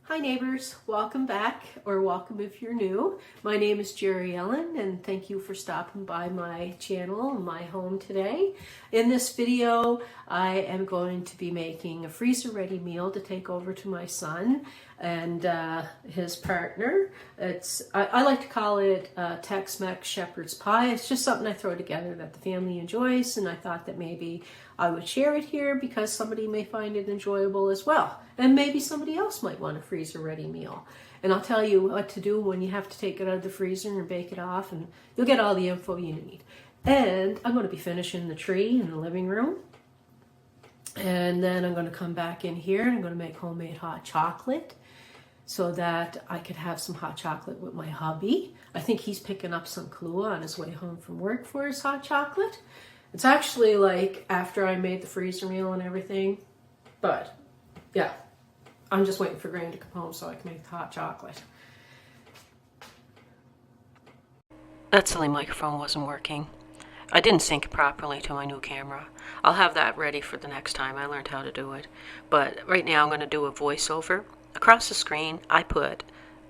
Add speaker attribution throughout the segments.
Speaker 1: Hi neighbors, welcome back, or welcome if you're new. My name is Jerri-ellen and thank you for stopping by my channel and my home today. In this video, I am going to be making a freezer-ready meal to take over to my son and his partner. I like to call it Tex-Mex Shepherd's Pie. It's just something I throw together that the family enjoys, and I thought that maybe I would share it here because somebody may find it enjoyable as well. And maybe somebody else might want a freezer-ready meal. And I'll tell you what to do when you have to take it out of the freezer and bake it off, and you'll get all the info you need. And I'm going to be finishing the tree in the living room. And then I'm going to come back in here and I'm going to make homemade hot chocolate so that I could have some hot chocolate with my hubby. I think he's picking up some Kahlua on his way home from work for his hot chocolate. It's actually like after I made the freezer meal and everything, but yeah, I'm just waiting for Grain to come home so I can make the hot chocolate. That silly microphone wasn't working. I didn't sync it properly to my new camera. I'll have that ready for the next time. I learned how to do it. But right now I'm going to do a voiceover. Across the screen I put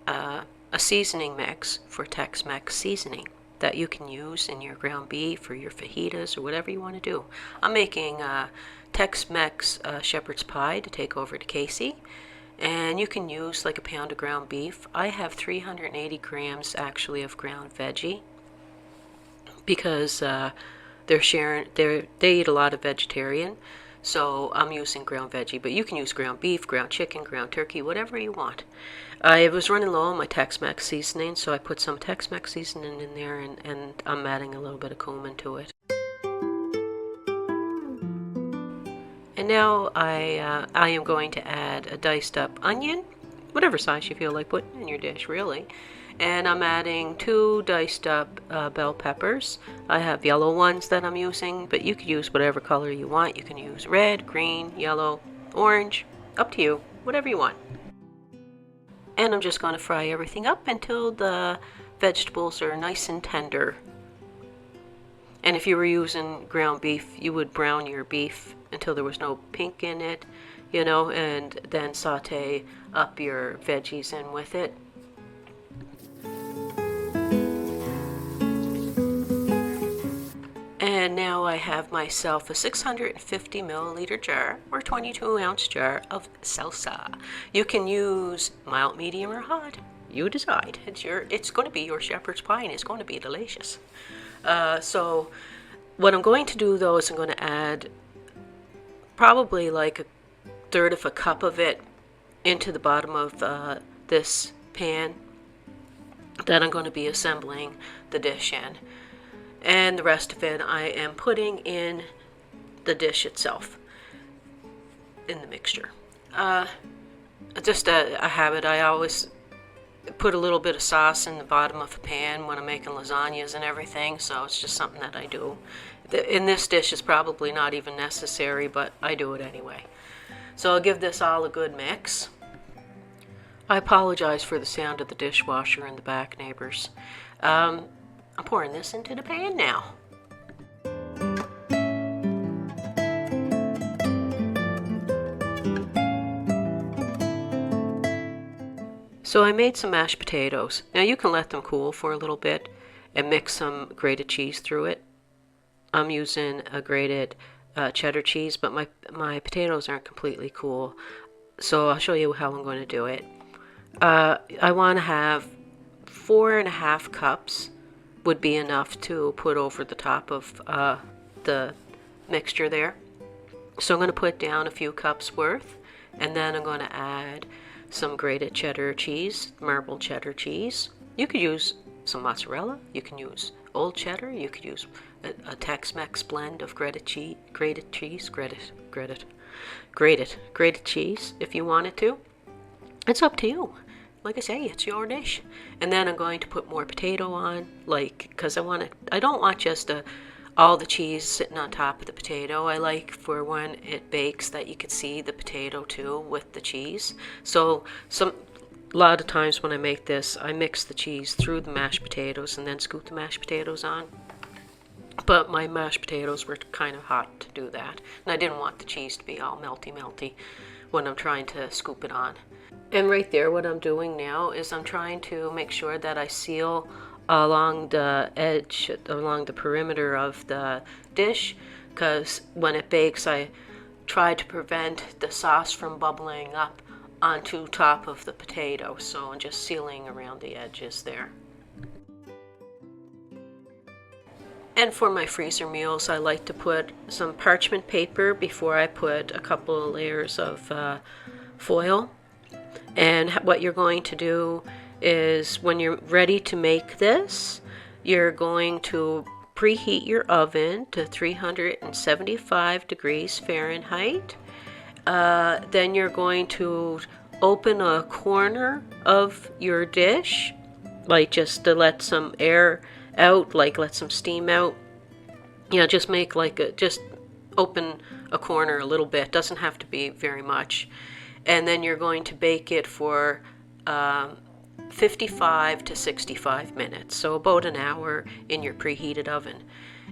Speaker 1: a seasoning mix for Tex-Mex seasoning that you can use in your ground beef or your fajitas or whatever you want to do. I'm making Tex-Mex Shepherd's Pie to take over to Casey, and you can use like a pound of ground beef. I have 380 grams actually of ground veggie because they eat a lot of vegetarian, so I'm using ground veggie, but you can use ground beef, ground chicken, ground turkey, whatever you want. I was running low on my Tex-Mex seasoning, so I put some Tex-Mex seasoning in there, and I'm adding a little bit of cumin to it. And now I am going to add a diced up onion, whatever size you feel like putting in your dish, really. And I'm adding 2 diced up bell peppers. I have yellow ones that I'm using, but you could use whatever color you want. You can use red, green, yellow, orange, up to you, whatever you want. And I'm just going to fry everything up until the vegetables are nice and tender. And if you were using ground beef, you would brown your beef until there was no pink in it, you know, and then saute up your veggies in with it. And now I have myself a 650 milliliter jar or 22 ounce jar of salsa. You can use mild, medium, or hot. You decide. It's going to be your shepherd's pie, and it's going to be delicious. So what I'm going to do though is I'm going to add probably like 1/3 of a cup of it into the bottom of this pan that I'm going to be assembling the dish in. And the rest of it I am putting in the dish itself, in the mixture. Just a habit. I always put a little bit of sauce in the bottom of the pan when I'm making lasagnas and everything, so it's just something that I do. In this dish is probably not even necessary, but I do it anyway. So I'll give this all a good mix. I apologize for the sound of the dishwasher in the back, neighbors. I'm pouring this into the pan now. So I made some mashed potatoes. Now you can let them cool for a little bit and mix some grated cheese through it. I'm using a grated cheddar cheese, but my potatoes aren't completely cool. So I'll show you how I'm going to do it. I want to have 4.5 cups would be enough to put over the top of the mixture there. So I'm going to put down a few cups worth, and then I'm going to add some grated cheddar cheese, marbled cheddar cheese. You could use some mozzarella, you can use old cheddar, you could use a Tex-Mex blend of grated cheese if you wanted to. It's up to you. Like I say, it's your dish. And then I'm going to put more potato on, because I don't want just all the cheese sitting on top of the potato. I like for when it bakes that you can see the potato too with the cheese. So a lot of times when I make this, I mix the cheese through the mashed potatoes and then scoop the mashed potatoes on. But my mashed potatoes were kind of hot to do that. And I didn't want the cheese to be all melty when I'm trying to scoop it on. And right there, what I'm doing now is I'm trying to make sure that I seal along the edge, along the perimeter of the dish, because when it bakes, I try to prevent the sauce from bubbling up onto top of the potato. So I'm just sealing around the edges there. And for my freezer meals, I like to put some parchment paper before I put a couple of layers of foil. And what you're going to do is when you're ready to make this, you're going to preheat your oven to 375 degrees Fahrenheit. Then you're going to open a corner of your dish, like just to let some air out, like let some steam out. Just make just open a corner a little bit. Doesn't have to be very much. And then you're going to bake it for 55 to 65 minutes, so about an hour in your preheated oven.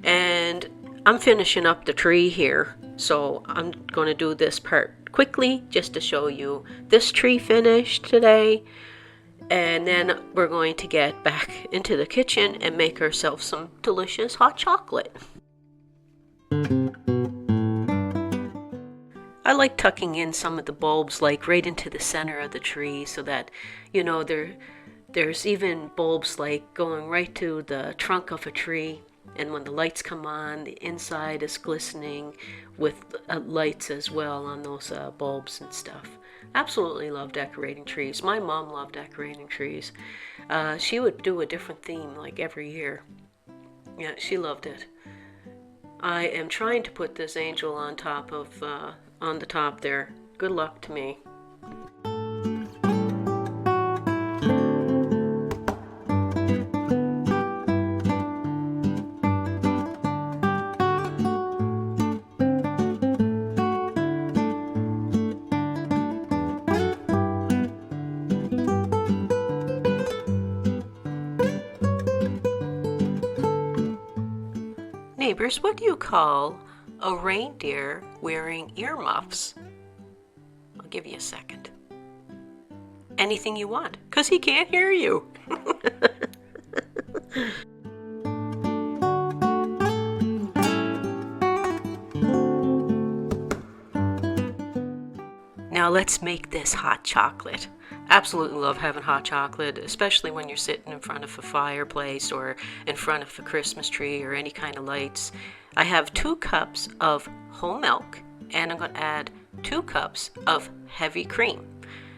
Speaker 1: And I'm finishing up the tree here, so I'm going to do this part quickly just to show you this tree finished today. And then we're going to get back into the kitchen and make ourselves some delicious hot chocolate. I like tucking in some of the bulbs like right into the center of the tree so that, there's even bulbs like going right to the trunk of a tree. And when the lights come on, the inside is glistening with lights as well on those bulbs and stuff. Absolutely love decorating trees. My mom loved decorating trees. She would do a different theme like every year. Yeah, she loved it. I am trying to put this angel on top of on the top there. Good luck to me. Neighbors, what do you call a reindeer wearing earmuffs? I'll give you a second. Anything you want, because he can't hear you. Now let's make this hot chocolate. Absolutely love having hot chocolate, especially when you're sitting in front of a fireplace or in front of a Christmas tree or any kind of lights. I have 2 cups of whole milk, and I'm going to add 2 cups of heavy cream.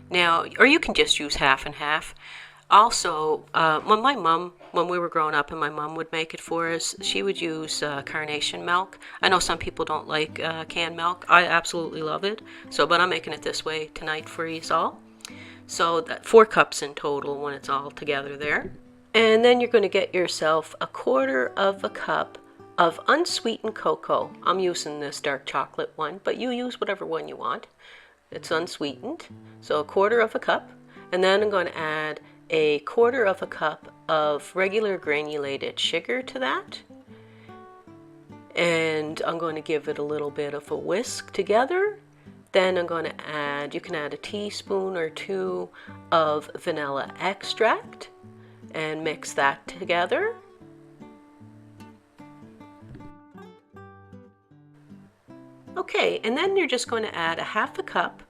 Speaker 1: Now, or you can just use half and half. Also, when we were growing up and my mom would make it for us, she would use carnation milk. I know some people don't like canned milk. I absolutely love it. But I'm making it this way tonight for you all. So that 4 cups in total when it's all together there. And then you're going to get yourself 1/4 cup of unsweetened cocoa. I'm using this dark chocolate one, but you use whatever one you want. It's unsweetened. So 1/4 cup. And then I'm going to add 1/4 cup of regular granulated sugar to that. And I'm going to give it a little bit of a whisk together. Then I'm going to add, you can add a teaspoon or 2 of vanilla extract and mix that together. Okay, and then you're just going to add 1/2 cup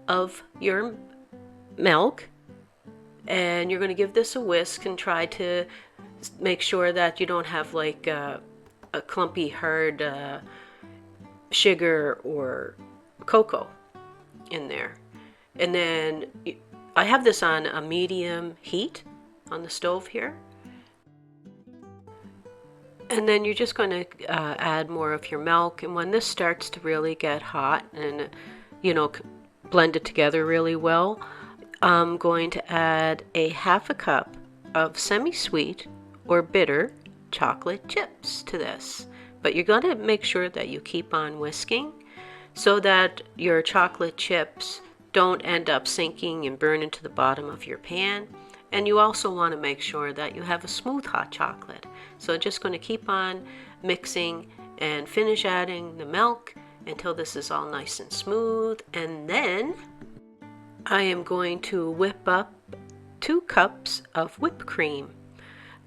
Speaker 1: of your milk, and you're going to give this a whisk and try to make sure that you don't have like a clumpy hard sugar or cocoa in there. And then I have this on a medium heat on the stove here. And then you're just going to add more of your milk, and when this starts to really get hot and blend it together really well, I'm going to add 1/2 cup of semi-sweet or bitter chocolate chips to this. But you're going to make sure that you keep on whisking so that your chocolate chips don't end up sinking and burning to the bottom of your pan. And you also want to make sure that you have a smooth hot chocolate. So just going to keep on mixing and finish adding the milk until this is all nice and smooth. And then I am going to whip up 2 cups of whipped cream.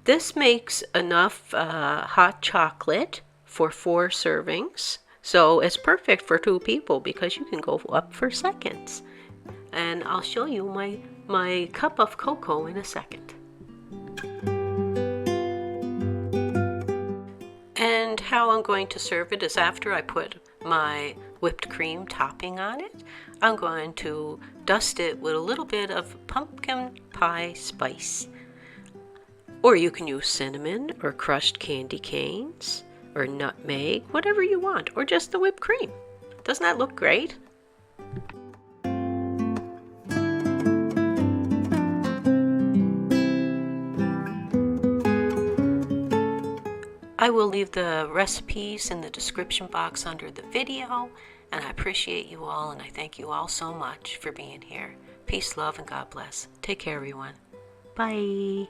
Speaker 1: This makes enough hot chocolate for 4 servings. So it's perfect for 2 people because you can go up for seconds. And I'll show you my cup of cocoa in a second. And how I'm going to serve it is after I put my whipped cream topping on it, I'm going to dust it with a little bit of pumpkin pie spice. Or you can use cinnamon or crushed candy canes or nutmeg, whatever you want, or just the whipped cream. Doesn't that look great? I will leave the recipes in the description box under the video, and I appreciate you all, and I thank you all so much for being here. Peace, love, and God bless. Take care, everyone. Bye.